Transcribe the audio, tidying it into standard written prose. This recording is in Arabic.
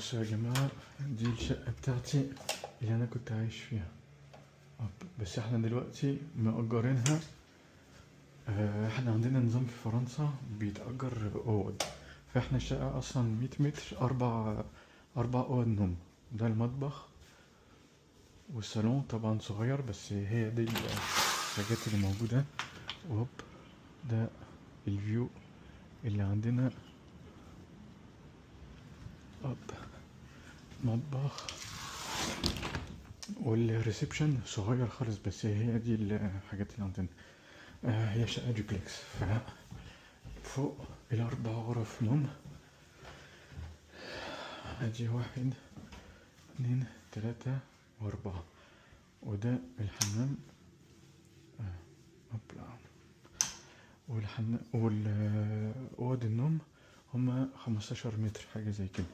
بصوا يا جماعة، دي الشقة بتاعتي اللي أنا كنت عايش فيها. بس احنا دلوقتي مأجرينها. احنا عندنا نظام في فرنسا بيتأجر أوض، فاحنا الشقة أصلا 100 متر، أربع أوض نوم. ده المطبخ والصالون طبعا صغير، بس هي دي الحاجات اللي موجودة. وهوب، ده الفيو اللي عندنا. هوب، مطبخ والريسبشن صغير خالص، بس هي دي الحاجات اللي عندنا. هي شقة دوبلكس، فوق الأربع غرف نوم. ادي 1 2 3 4، وده الحمام. هوبلا. والأوض النوم هما 15 متر، حاجة زي كده.